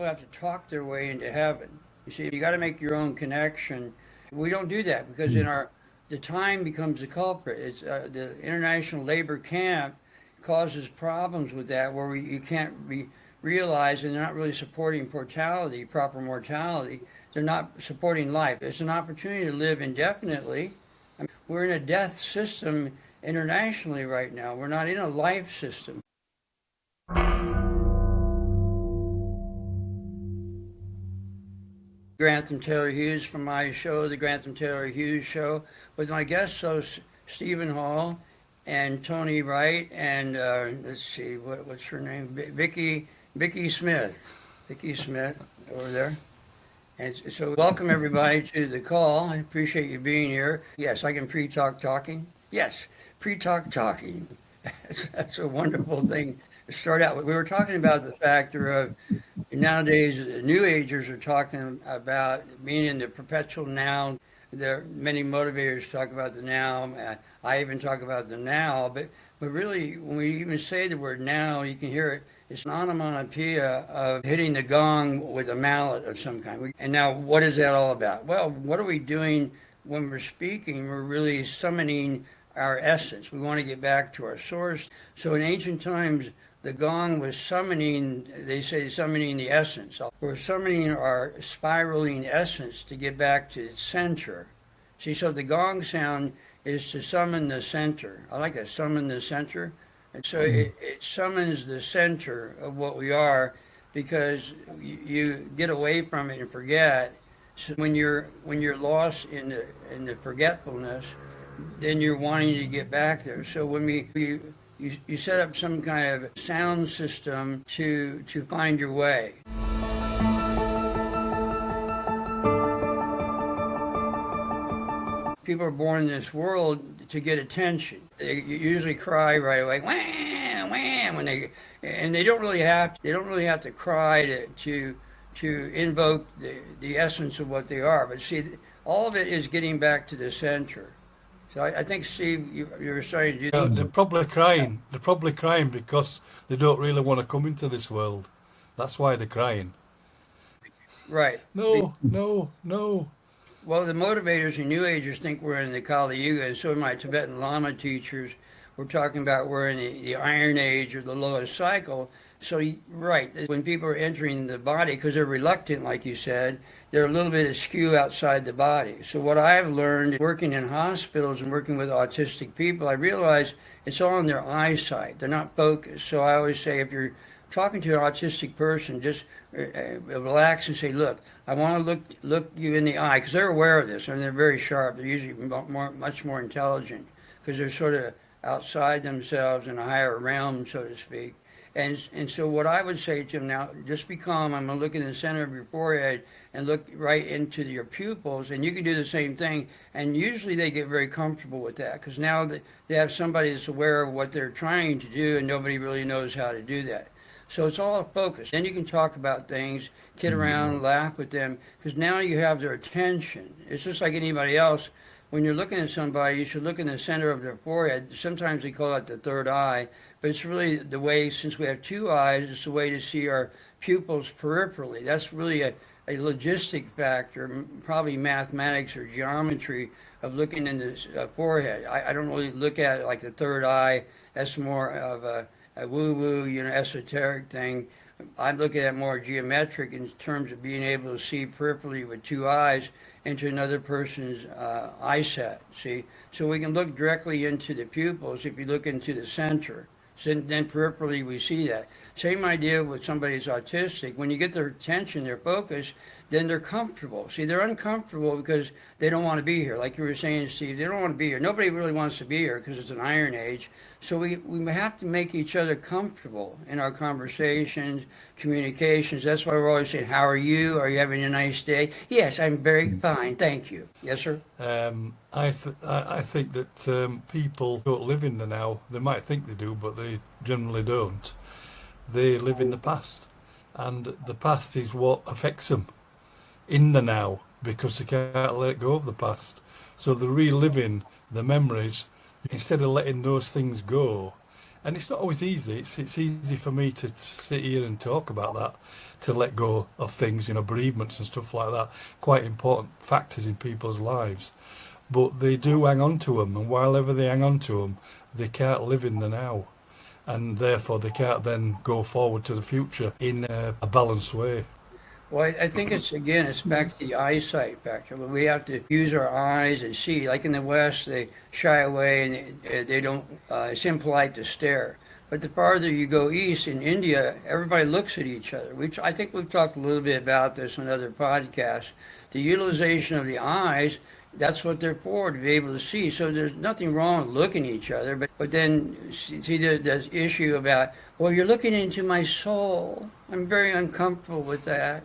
have to talk their way into heaven. You see, you got to make your own connection. We don't do that because in our the time becomes the culprit. It's the international labor camp causes problems with that, where you can't realize, and they're not really supporting mortality, proper mortality. They're not supporting life. It's an opportunity to live indefinitely. I mean, we're in a death system internationally right now. We're not in a life system. Grantham Taylor Hughes from my show, the Grantham Taylor Hughes Show, with my guests, Stephen Hall and Tony Wright, and let's see, what's her name? Vicky Smith. Vicky Smith over there. And so welcome everybody to the call. I appreciate you being here. Yes, I can pre-talk talking. Yes, pre-talk talking. That's a wonderful thing to start out with. We were talking about the factor of nowadays, New Agers are talking about being in the perpetual now. There are many motivators talk about the now. I even talk about the now, but really, when we even say the word now, you can hear it. It's an onomatopoeia of hitting the gong with a mallet of some kind. And now, what is that all about? Well, what are we doing when we're speaking? We're really summoning our essence. We want to get back to our source. So in ancient times, the gong was summoning, they say summoning the essence. We're summoning our spiraling essence to get back to its center. See, so the gong sound is to summon the center. I like to summon the center. And so it summons the center of what we are, because you get away from it and forget. So when you're lost in the forgetfulness, then you're wanting to get back there. So when you set up some kind of sound system to find your way. People are born in this world to get attention. They usually cry right away, wham, wham, and they don't really have to cry to invoke the essence of what they are. But see, all of it is getting back to the center. So I think, Steve, you're starting to do that. They're probably crying. They're probably crying because they don't really want to come into this world. That's why they're crying. Right. No. Well, the motivators and New Agers think we're in the Kali Yuga, and so my Tibetan Lama teachers were talking about we're in the Iron Age or the lowest cycle. So, right, when people are entering the body, because they're reluctant, like you said, they're a little bit askew outside the body. So what I've learned working in hospitals and working with autistic people, I realize it's all in their eyesight. They're not focused. So I always say, if you're talking to an autistic person, just relax and say, look, I want to look you in the eye, because they're aware of this, and they're very sharp. They're usually much more intelligent, because they're sort of outside themselves in a higher realm, so to speak. And so what I would say to them now, just be calm. I'm going to look in the center of your forehead and look right into your pupils, and you can do the same thing. And usually they get very comfortable with that, because now they have somebody that's aware of what they're trying to do, and nobody really knows how to do that. So it's all focused. Then you can talk about things, kid around, laugh with them, because now you have their attention. It's just like anybody else. When you're looking at somebody, you should look in the center of their forehead. Sometimes we call it the third eye, but it's really the way, since we have two eyes, it's the way to see our pupils peripherally. That's really a logistic factor, probably mathematics or geometry, of looking in the forehead. I don't really look at it like the third eye. That's more of a woo-woo, esoteric thing. I look at it more geometric in terms of being able to see peripherally with two eyes into another person's eye set, see? So we can look directly into the pupils if you look into the center. So then peripherally we see that. Same idea with somebody who's autistic. When you get their attention, their focus, then they're comfortable. See, they're uncomfortable because they don't want to be here. Like you were saying, Steve, they don't want to be here. Nobody really wants to be here because it's an iron age. So we have to make each other comfortable in our conversations, communications. That's why we're always saying, how are you? Are you having a nice day? Yes, I'm very fine. Thank you. Yes, sir? I think that people don't live in the now. They might think they do, but they generally don't. They live in the past. And the past is what affects them in the now, because they can't let go of the past. So they're reliving the memories. Instead of letting those things go And it's not always easy. It's easy for me to sit here and talk about that, to let go of things, bereavements and stuff like that, quite important factors in people's lives. But they do hang on to them, and while ever they hang on to them, they can't live in the now. And therefore they can't then go forward to the future in a balanced way. Well, I think it's back to the eyesight factor. We have to use our eyes and see. Like in the West, they shy away and they don't, it's impolite to stare. But the farther you go east in India, everybody looks at each other. I think we've talked a little bit about this on other podcasts. The utilization of the eyes, that's what they're for, to be able to see. So there's nothing wrong with looking at each other. But then see the issue about, well, you're looking into my soul. I'm very uncomfortable with that.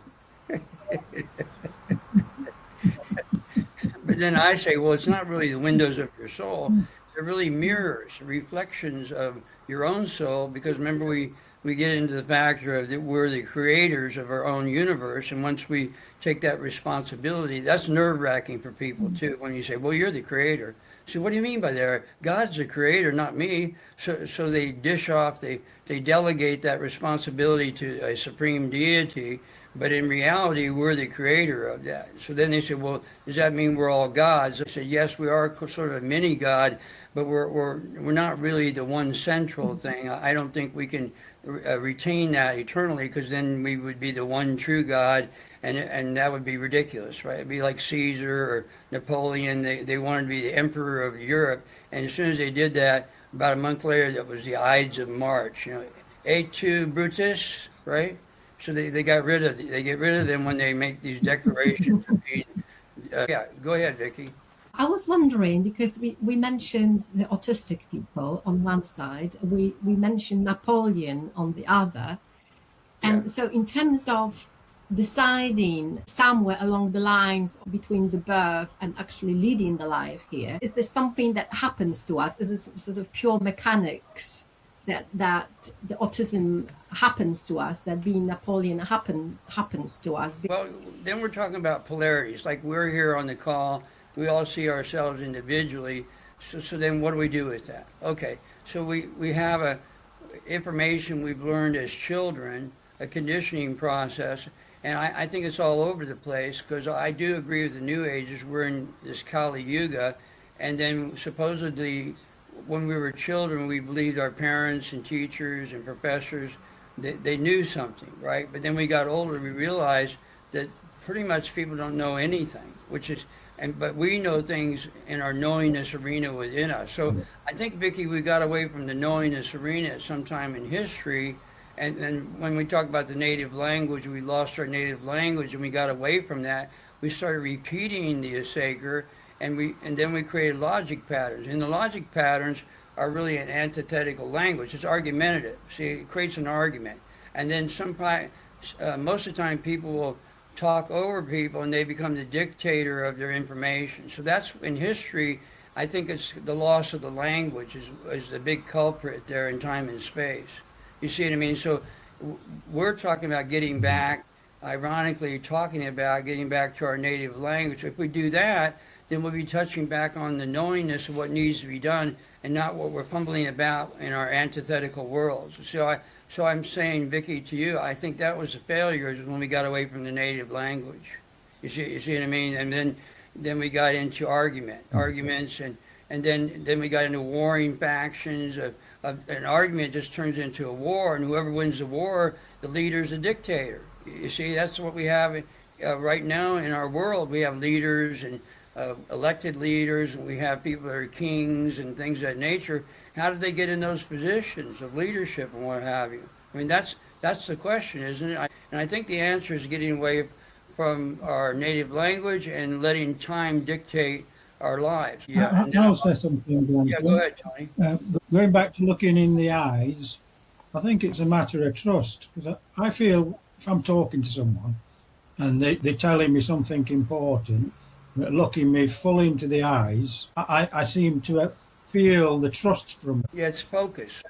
But then I say, well, it's not really the windows of your soul. They're really mirrors, reflections of your own soul. Because remember, we get into the factor of that we're the creators of our own universe. And once we take that responsibility, that's nerve-wracking for people, too, when you say, well, you're the creator. So what do you mean by that? God's the creator, not me. So they dish off, they delegate that responsibility to a supreme deity. But in reality, we're the creator of that. So then they said, well, does that mean we're all gods? I said, yes, we are sort of a mini God, but we're not really the one central thing. I don't think we can retain that eternally, because then we would be the one true God, and that would be ridiculous, right? It'd be like Caesar or Napoleon. They wanted to be the emperor of Europe, and as soon as they did that, about a month later, that was the Ides of March. Et tu, Brutus, right? So they get rid of them when they make these declarations of being, yeah, go ahead, Vicky. I was wondering, because we mentioned the autistic people on one side, we mentioned Napoleon on the other. And so in terms of deciding somewhere along the lines between the birth and actually leading the life here, is there something that happens to us? Is it sort of pure mechanics that the autism happens to us, that being Napoleon happens to us? Well, then we're talking about polarities. Like we're here on the call, we all see ourselves individually. So then what do we do with that? Okay, so we have a information we've learned as children, a conditioning process, and I think it's all over the place, because I do agree with the New Ages. We're in this Kali Yuga, and then supposedly when we were children, we believed our parents and teachers and professors, they knew something, right? But then we got older, we realized that pretty much people don't know anything, but we know things in our knowingness arena within us. So I think, Vicky, we got away from the knowingness arena at some time in history. And when we talk about the native language, we lost our native language and we got away from that. We started repeating the sacred, and then we created logic patterns. And the logic patterns are really an antithetical language. It's argumentative. See, it creates an argument. And then most of the time people will talk over people and they become the dictator of their information. So that's, in history, I think it's the loss of the language is the big culprit there in time and space. You see what I mean? So we're talking about getting back, ironically talking about getting back to our native language. If we do that, then we'll be touching back on the knowingness of what needs to be done and not what we're fumbling about in our antithetical worlds. So I'm saying, Vicky, to you, I think that was a failure, is when we got away from the native language. You see what I mean? And then we got into arguments, and then we got into warring factions. An argument just turns into a war, and whoever wins the war, the leader's a dictator. You see, that's what we have right now in our world. We have leaders and elected leaders, and we have people that are kings and things of that nature. How did they get in those positions of leadership and what have you? I mean, that's the question, isn't it? And I think the answer is getting away from our native language and letting time dictate our lives. Yeah. I'll say something, Glenn. Yeah, go ahead, Tony. Going back to looking in the eyes, I think it's a matter of trust, because I feel if I'm talking to someone and they're telling me something important, looking me full into the eyes, I seem to feel the trust from it. Yeah, it's focus.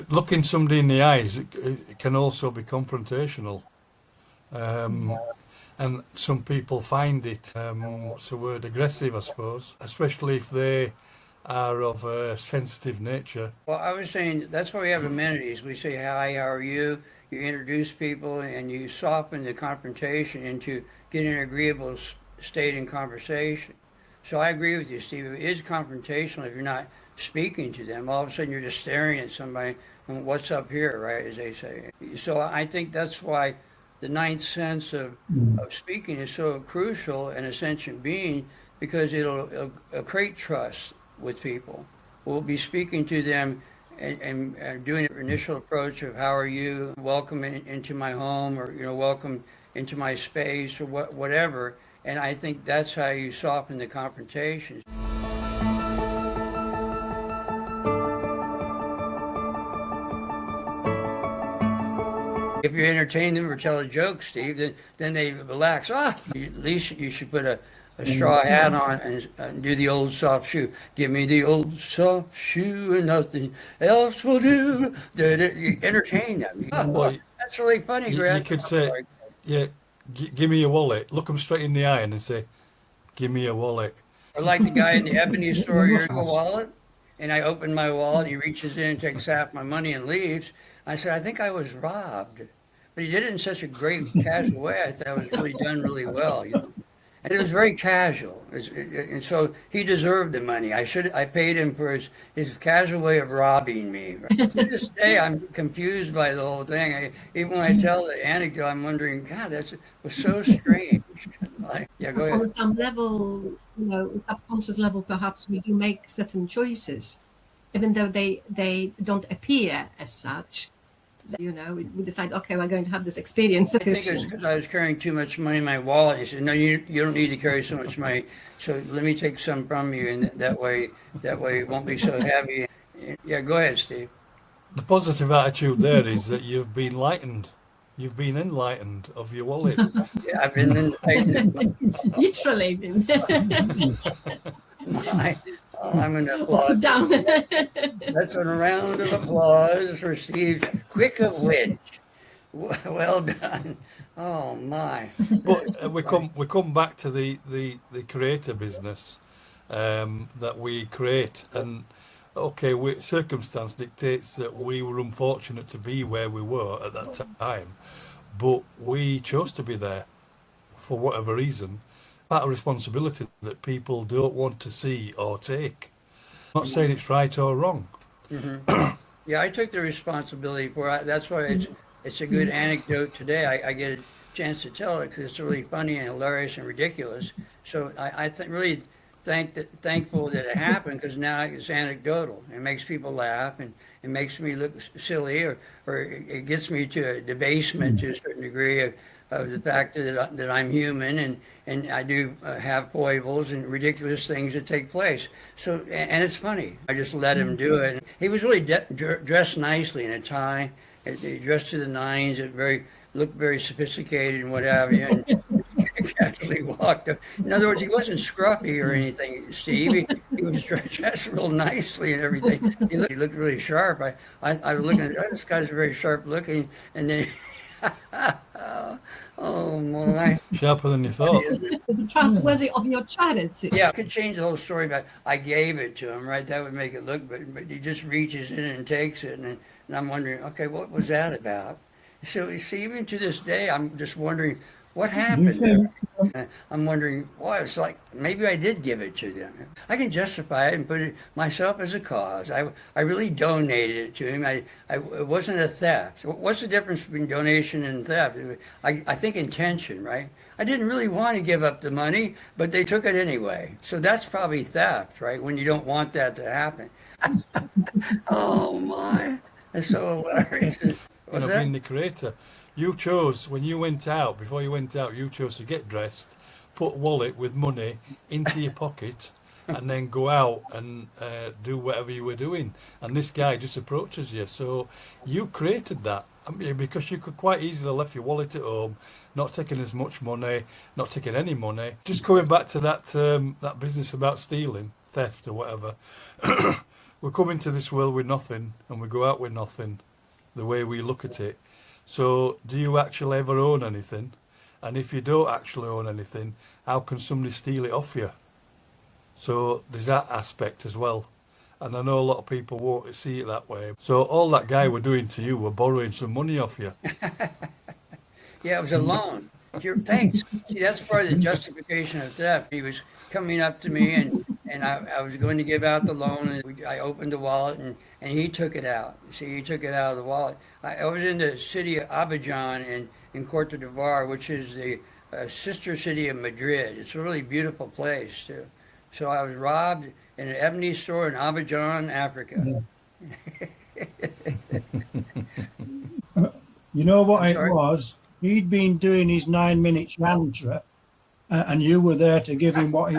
Looking somebody in the eyes, it can also be confrontational. And some people find it, what's the word, aggressive, I suppose, especially if they are of a sensitive nature. Well, I was saying that's why we have amenities. We say, hi, how are you? You introduce people and you soften the confrontation into getting an agreeable state in conversation. So I agree with you, Steve. It is confrontational if you're not speaking to them. All of a sudden you're just staring at somebody and what's up here, right, as they say. So I think that's why the ninth sense of speaking is so crucial and a sentient being, because it'll create trust with people. We'll be speaking to them and doing an initial approach of how are you, welcome into my home, or welcome into my space, or whatever. And I think that's how you soften the confrontation. If you entertain them or tell a joke, Steve, then they relax. At least you should put a straw hat on and do the old soft shoe. Give me the old soft shoe and nothing else will do. You entertain them. Well, That's really funny, you Greg. could say, yeah, give me your wallet. Look them straight in the eye and say, give me your wallet. Or like the guy in the ebony store, here's the wallet. And I open my wallet, he reaches in and takes half my money and leaves. I said, I think I was robbed. But he did it in such a great, casual way. I thought it was really done really well. And it was very casual. And so he deserved the money. I paid him for his casual way of robbing me. To this day, I'm confused by the whole thing. Even when I tell the anecdote, I'm wondering, God, that was so strange. Yeah, go ahead. On some level, subconscious level, perhaps we do make certain choices, even though they don't appear as such. We decide, okay, we're going to have this experience. I think it's because I was carrying too much money in my wallet. He said, no, you don't need to carry so much money. So let me take some from you, and that way it won't be so heavy. Yeah, go ahead, Steve. The positive attitude there is that you've been enlightened. You've been enlightened of your wallet. Yeah, I've been enlightened. Literally. I'm going to applaud. Down. That's a round of applause for Steve's quick of wit. Well done. Oh my! But we come back to the creator business that we create, and okay, circumstance dictates that we were unfortunate to be where we were at that time, but we chose to be there for whatever reason. Part of responsibility that people don't want to see or take. I'm not saying it's right or wrong. Mm-hmm. Yeah, I took the responsibility for it. That's why it's a good anecdote today. I get a chance to tell it because it's really funny and hilarious and ridiculous. So I really thankful that it happened, because now it's anecdotal. It makes people laugh and it makes me look silly, or it gets me to a debasement to a certain degree of the fact that I'm human and I do have foibles and ridiculous things that take place. So, and it's funny. I just let him do it. He was really dressed nicely in a tie. He dressed to the nines. It looked very sophisticated and what have you. And casually walked up. In other words, he wasn't scruffy or anything, Steve. He was dressed real nicely and everything. He looked really sharp. I was looking at, this guy's very sharp looking, and then. Oh my! Sharper than you thought. Trustworthy of your charity. Yeah, I could change the whole story, but I gave it to him, right? That would make it look, but he just reaches in and takes it, and I'm wondering, okay, what was that about? So you see, even to this day, I'm just wondering what happened there. I'm wondering, boy, it's like maybe I did give it to them. I can justify it and put it myself as a cause. I really donated it to him. It wasn't a theft. What's the difference between donation and theft? I think intention, right? I didn't really want to give up the money, but they took it anyway. So that's probably theft, right? When you don't want that to happen. Oh my, that's so hilarious. Being the creator, you chose when you went out. Before you went out, you chose to get dressed, put a wallet with money into your pocket, and then go out and do whatever you were doing. And this guy just approaches you. So you created that. I mean, because you could quite easily have left your wallet at home, not taking as much money, not taking any money. Just coming back to that business about stealing, theft or whatever. We come into this world with nothing and we go out with nothing, the way we look at it. So do you actually ever own anything? And if you don't actually own anything, how can somebody steal it off you? So there's that aspect as well. And I know a lot of people won't see it that way. So all that guy were doing to you were borrowing some money off you. Yeah, it was a loan. Thanks. See, that's part of the justification of theft. He was coming up to me, and I was going to give out the loan, and I opened the wallet, and he took it out. See, he took it out of the wallet. I was in the city of Abidjan in Cote d'Ivoire, which is the sister city of Madrid. It's a really beautiful place, too. So I was robbed in an ebony store in Abidjan, Africa. You know what I'm it sorry? was? He'd been doing his 9 minutes yantra, and you were there to give him what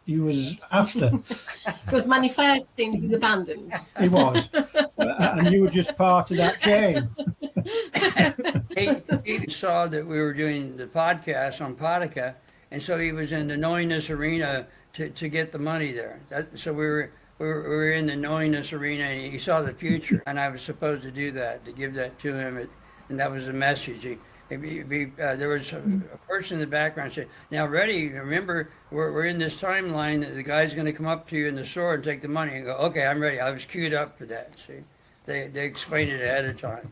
he was after. He was manifesting his abundance. He was. And you were just part of that chain. He saw that we were doing the podcast on Potica, and so he was in the knowingness arena to get the money there. So we were in the knowingness arena, and he saw the future, and I was supposed to do that, to give that to him, and that was the message. There was a person in the background said, "Now, Reddy, remember, we're in this timeline that the guy's going to come up to you in the store and take the money." And go, "Okay, I'm ready." I was queued up for that. See, they explained it ahead of time.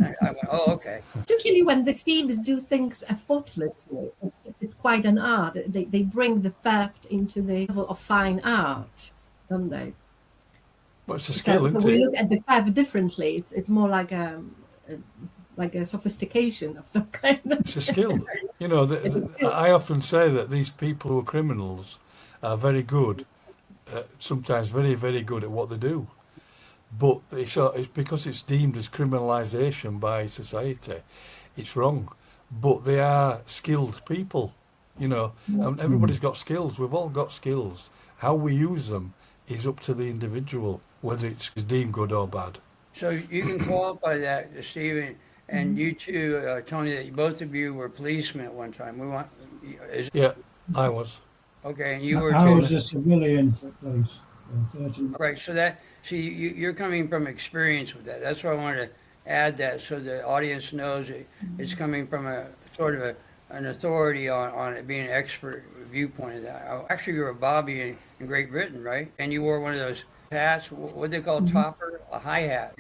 I went, "Oh, okay." Particularly when the thieves do things effortlessly, it's quite an art. They bring the theft into the level of fine art, don't they? But it's a So, skill, so isn't we it? look at the theft differently. It's more like a sophistication of some kind. It's a skill. You know, It's a skill. I often say that these people who are criminals are very good, sometimes very, very good at what they do. But it's because it's deemed as criminalisation by society, it's wrong. But they are skilled people, you know, and everybody's got skills. We've all got skills. How we use them is up to the individual, whether it's deemed good or bad. So you can qualify that, Stephen, and you too, Tony. That both of you were policemen at one time. Yeah, I was. Okay, and you were I too. was a civilian for police. 13. Right. So you're coming from experience with that. That's why I wanted to add that so the audience knows it's coming from a sort of an authority on it being an expert viewpoint of that. Actually, you were a Bobby in Great Britain, right? And you wore one of those hats. What they call topper, a high hat.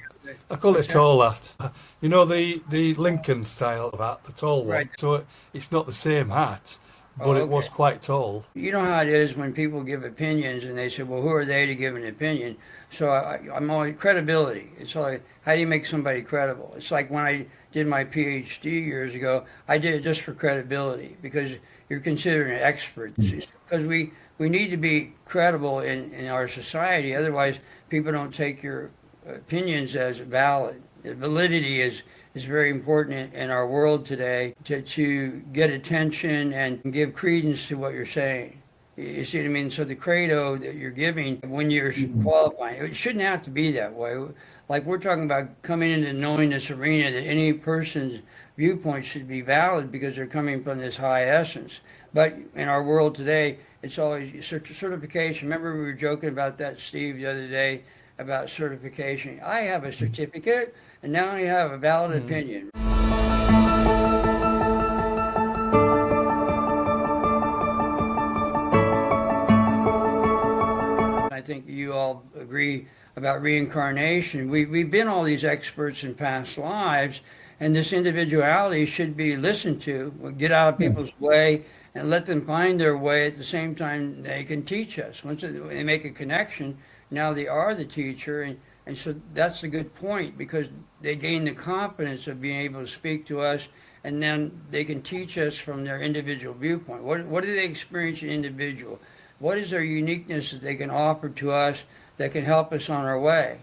I call it a What's that? tall hat. You know the Lincoln style of hat, the tall one. Right. So it's not the same hat, but it was Okay. quite tall. You know how it is when people give opinions and they say, well, who are they to give an opinion? So I'm always credibility. It's like, how do you make somebody credible? It's like when I did my PhD years ago, I did it just for credibility because you're considered an expert. Because we need to be credible in our society. Otherwise, people don't take your opinions as valid. The validity is very important in our world today to get attention and give credence to what you're saying. You see what I mean? So the credo that you're giving when you're qualifying, it shouldn't have to be that way. Like we're talking about coming into knowing this arena that any person's viewpoint should be valid because they're coming from this high essence. But in our world today, it's always certification. Remember we were joking about that, Steve, the other day about certification. I have a certificate, and now I have a valid opinion. I think you all agree about reincarnation. We've been all these experts in past lives, and this individuality should be listened to. We'll get out of people's way and let them find their way. At the same time, they can teach us. Once they make a connection, now they are the teacher, and so that's a good point because they gain the confidence of being able to speak to us, and then they can teach us from their individual viewpoint. What do they experience in individual? What is their uniqueness that they can offer to us that can help us on our way?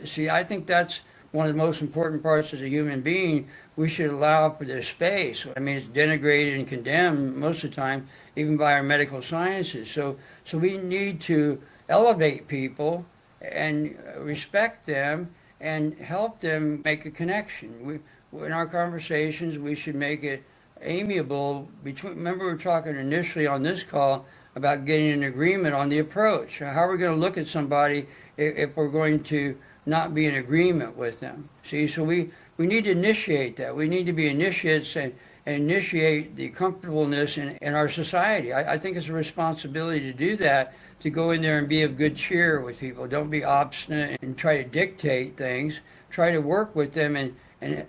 See, I think that's one of the most important parts as a human being. We should allow for their space. I mean, it's denigrated and condemned most of the time, even by our medical sciences. So we need to elevate people and respect them and help them make a connection. In our conversations, we should make it amiable. Remember, we were talking initially on this call about getting an agreement on the approach. How are we going to look at somebody if we're going to not be in agreement with them? See, so we need to initiate that. We need to be initiates and initiate the comfortableness in our society. I think it's a responsibility to do that, to go in there and be of good cheer with people. Don't be obstinate and try to dictate things. Try to work with them and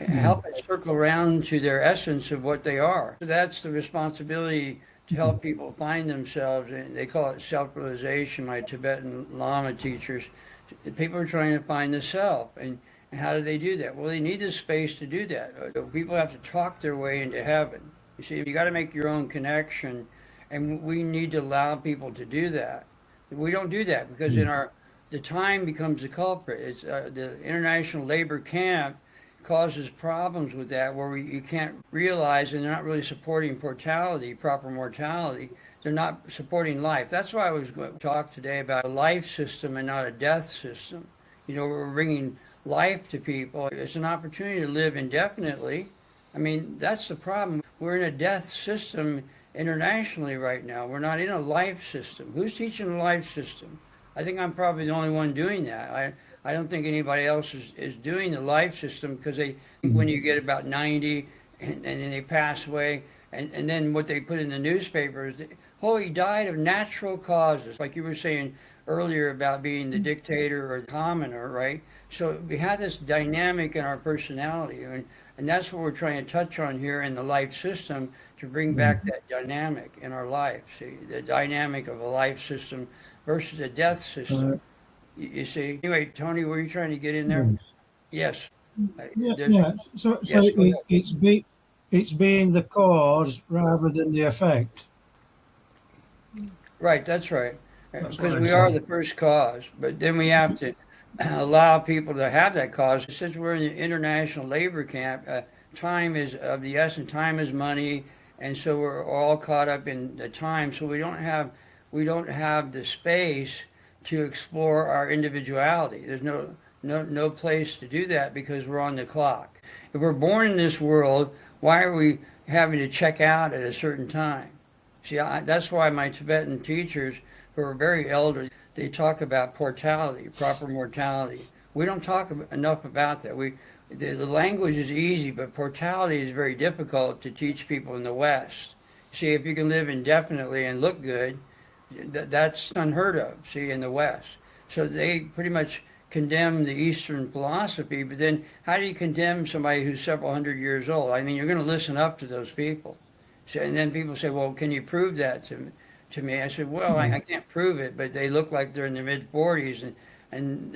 help it circle around to their essence of what they are. So that's the responsibility, to help people find themselves. And they call it self-realization, my Tibetan Lama teachers. People are trying to find the self. And how do they do that? Well, they need the space to do that. People have to talk their way into heaven. You see, you got to make your own connection, and we need to allow people to do that. We don't do that because the time becomes the culprit. It's the international labor camp causes problems with that, where you can't realize, and they're not really supporting mortality, proper mortality. They're not supporting life. That's why I was going to talk today about a life system and not a death system. We're bringing life to people. It's an opportunity to live indefinitely. I mean, that's the problem. We're in a death system internationally right now. We're not in a life system. Who's teaching a life system? I think I'm probably the only one doing that. I don't think anybody else is doing the life system, because they think when you get about 90 and then they pass away, and then what they put in the newspaper is, he died of natural causes, like you were saying earlier about being the dictator or the commoner, right? So we have this dynamic in our personality, and that's what we're trying to touch on here in the life system, to bring back that dynamic in our life. See, the dynamic of a life system versus a death system. You see. Anyway, Tony, were you trying to get in there? Yes. Yeah. So yes, it's being the cause rather than the effect. Right, that's right. That's Because what we I'm are saying. the first cause, but then we have to allow people to have that cause. Since we're in the international labor camp, time is of the essence. Time is money, and so we're all caught up in the time. So we don't have the space to explore our individuality. There's no place to do that, because we're on the clock. If we're born in this world, why are we having to check out at a certain time? See, that's why my Tibetan teachers, who are very elderly, they talk about mortality, proper mortality. We don't talk enough about that. The language is easy, but mortality is very difficult to teach people in the West. See, if you can live indefinitely and look good, that's unheard of, see, in the West. So they pretty much condemn the Eastern philosophy, but then how do you condemn somebody who's several hundred years old? I mean, you're going to listen up to those people. So, and then people say, well, can you prove that to me? I said, well, I can't prove it, but they look like they're in their mid-40s, and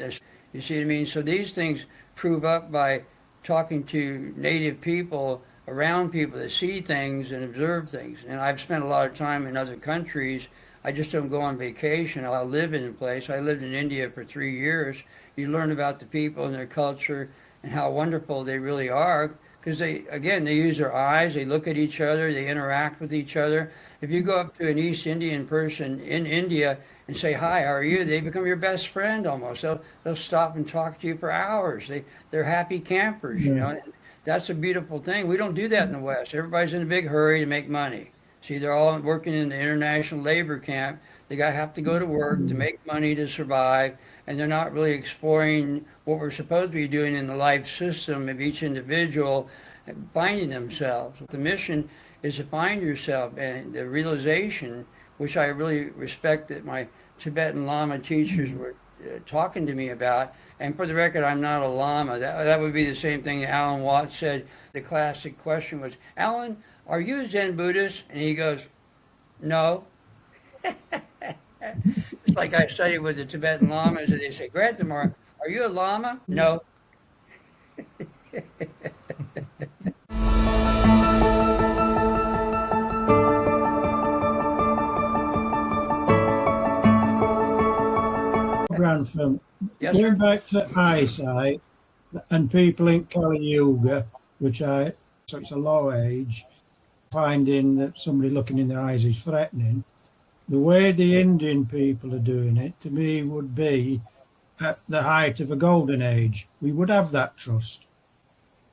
you see what I mean? So these things prove up by talking to native people, around people that see things and observe things. And I've spent a lot of time in other countries. I just don't go on vacation. I live in a place. I lived in India for 3 years. You learn about the people and their culture and how wonderful they really are, because they use their eyes, they look at each other, they interact with each other. If you go up to an East Indian person in India and say, hi, how are you? They become your best friend almost. They'll stop and talk to you for hours. They're happy campers, you know. That's a beautiful thing. We don't do that in the West. Everybody's in a big hurry to make money. See, they're all working in the international labor camp. They have to go to work to make money to survive, and they're not really exploring what we're supposed to be doing in the life system of each individual, finding themselves. The mission is to find yourself, and the realization, which I really respect that my Tibetan Lama teachers were talking to me about. And for the record, I'm not a Lama. That would be the same thing that Alan Watts said. The classic question was, Alan, are you a Zen Buddhist? And he goes, no. It's like I studied with the Tibetan Lamas, and they say, Grandma, are you a Lama? No. Grantham, Yes, sir. going back to eyesight and people in Kali Yuga, so it's a low age, finding that somebody looking in their eyes is threatening. The way the Indian people are doing it, to me, would be at the height of a golden age. We would have that trust.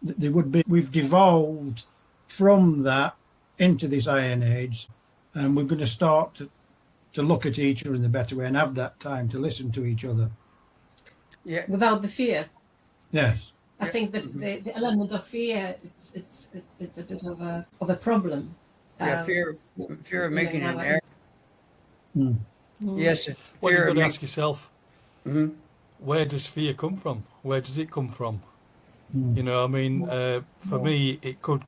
There would be. We've devolved from that into this iron age, and we're going to start to look at each other in a better way and have that time to listen to each other. Yeah. Without the fear. Yes. I think that the element of fear, it's a bit of a problem. Yeah, fear of making an error. Mm. Yes, Well, you've fear got of to making. ask yourself, Mhm. where does fear come from? Where does it come from? Mm. You know, I mean, for me, it could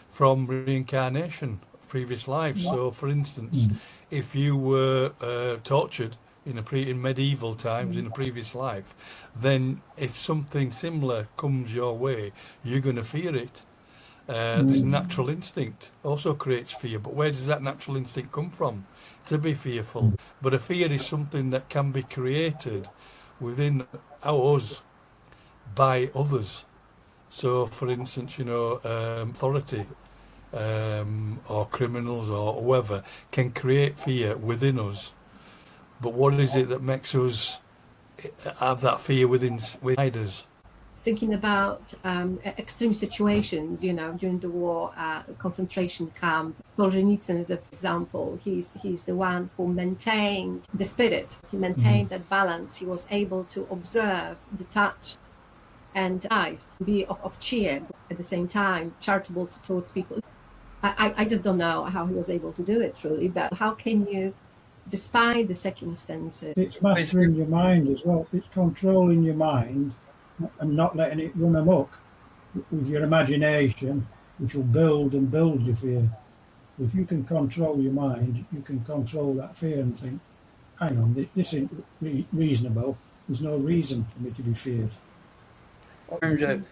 from reincarnation, previous lives. So, for instance, Mm. if you were tortured in medieval times in a previous life, then if something similar comes your way, you're going to fear it. This natural instinct also creates fear, but where does that natural instinct come from? To be fearful. But a fear is something that can be created within us by others. So, for instance, authority or criminals or whoever can create fear within us. But what is it that makes us have that fear within us? Thinking about extreme situations, during the war, concentration camp. Solzhenitsyn is an example. He's the one who maintained the spirit. He maintained that balance. He was able to observe, detached, and be of cheer at the same time, charitable towards people. I just don't know how he was able to do it truly, but how can you, despite the circumstances? It's mastering your mind as well. It's controlling your mind and not letting it run amok with your imagination, which will build and build your fear. If you can control your mind, you can control that fear and think, hang on, this isn't reasonable. There's no reason for me to be feared. In terms of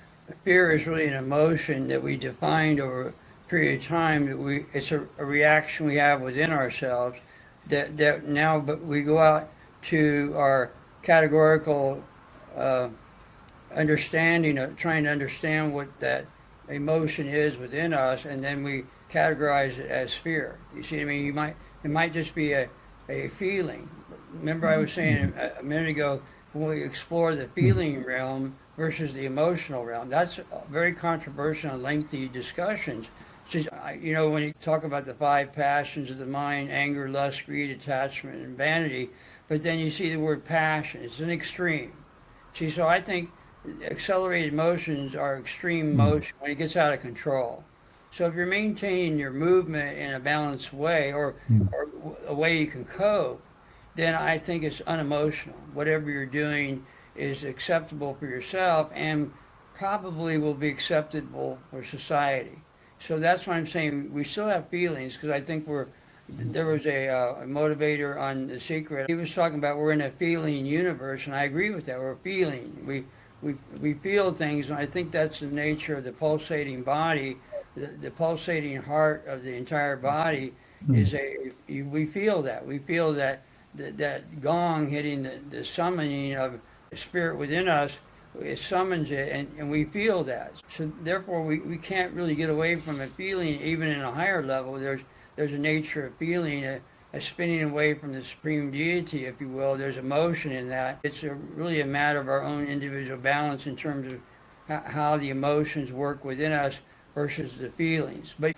fear is really an emotion that we defined over a period of time that it's a reaction we have within ourselves that now but we go out to our categorical understanding of trying to understand what that emotion is within us, and then we categorize it as fear. You see what I mean? It might just be a feeling. Remember I was saying a minute ago, when we explore the feeling realm versus the emotional realm, that's very controversial and lengthy discussions. Just, when you talk about the five passions of the mind, anger, lust, greed, attachment, and vanity, but then you see the word passion. It's an extreme. See, so I think accelerated motions are extreme motion when it gets out of control. So if you're maintaining your movement in a balanced way or a way you can cope, then I think it's unemotional. Whatever you're doing is acceptable for yourself and probably will be acceptable for society. So that's why I'm saying we still have feelings because I think there was a motivator on The Secret. He was talking about we're in a feeling universe, and I agree with that. We're feeling. We feel things, and I think that's the nature of the pulsating body. The pulsating heart of the entire body is we feel that. We feel that gong hitting the summoning of the spirit within us. It summons it, and we feel that. So therefore, we can't really get away from a feeling, even in a higher level. There's a nature of feeling, a spinning away from the supreme deity, if you will. There's emotion in that. It's really a matter of our own individual balance in terms of how the emotions work within us versus the feelings. But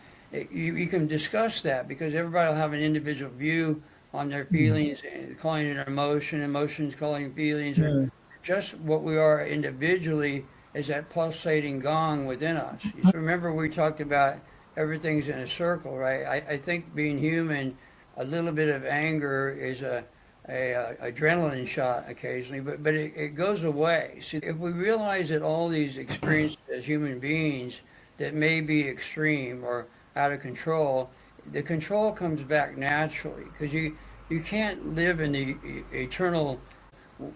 you can discuss that because everybody will have an individual view on their feelings, calling it an emotion, emotions calling feelings, or just what we are individually is that pulsating gong within us. So remember we talked about everything's in a circle, right? I think being human, a little bit of anger is a adrenaline shot occasionally, but it goes away. See, if we realize that all these experiences as human beings that may be extreme or out of control, the control comes back naturally because you can't live in the eternal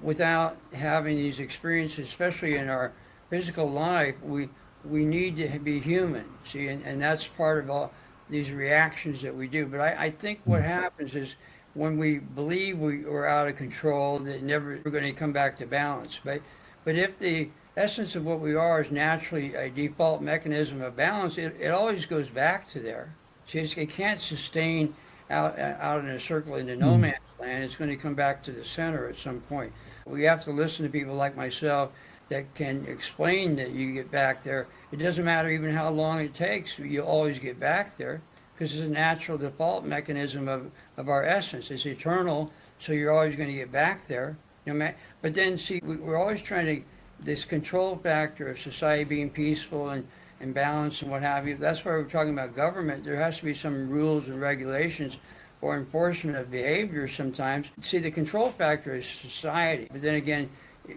without having these experiences, especially in our physical life. We need to be human, see, and that's part of all these reactions that we do. But I think what happens is when we believe we're out of control, that never we're going to come back to balance. But if the essence of what we are is naturally a default mechanism of balance, it always goes back to there. See, it can't sustain out in a circle into no man's land. It's going to come back to the center at some point. We have to listen to people like myself that can explain that you get back there. It doesn't matter even how long it takes, you always get back there because it's a natural default mechanism of our essence. It's eternal, so you're always going to get back there. But then, see, we're always trying to this control factor of society being peaceful and balanced and what have you, that's why we're talking about government. There has to be some rules and regulations or enforcement of behavior sometimes. See, the control factor is society. But then again,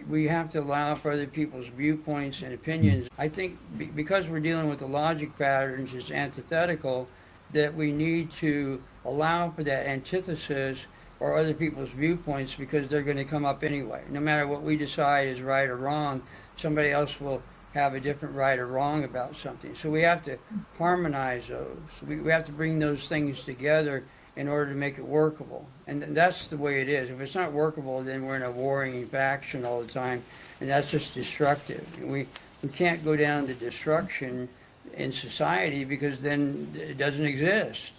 we have to allow for other people's viewpoints and opinions. I think because we're dealing with the logic patterns is antithetical, that we need to allow for that antithesis or other people's viewpoints, because they're going to come up anyway. No matter what we decide is right or wrong, somebody else will have a different right or wrong about something. So we have to harmonize those. We have to bring those things together in order to make it workable. And that's the way it is. If it's not workable, then we're in a warring faction all the time, and that's just destructive. We can't go down to destruction in society, because then it doesn't exist.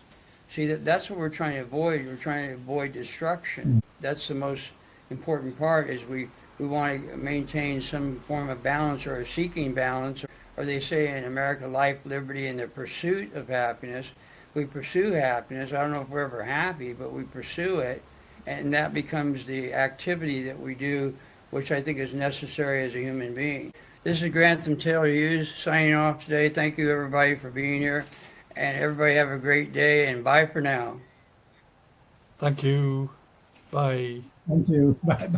See, that's what we're trying to avoid. We're trying to avoid destruction. That's the most important part, is we want to maintain some form of balance, or seeking balance, or they say in America, life, liberty, and the pursuit of happiness. We pursue happiness. I don't know if we're ever happy, but we pursue it, and that becomes the activity that we do, which I think is necessary as a human being. This is Grantham Taylor Hughes signing off today. Thank you, everybody, for being here, and everybody have a great day, and bye for now. Thank you. Bye. Thank you. Bye.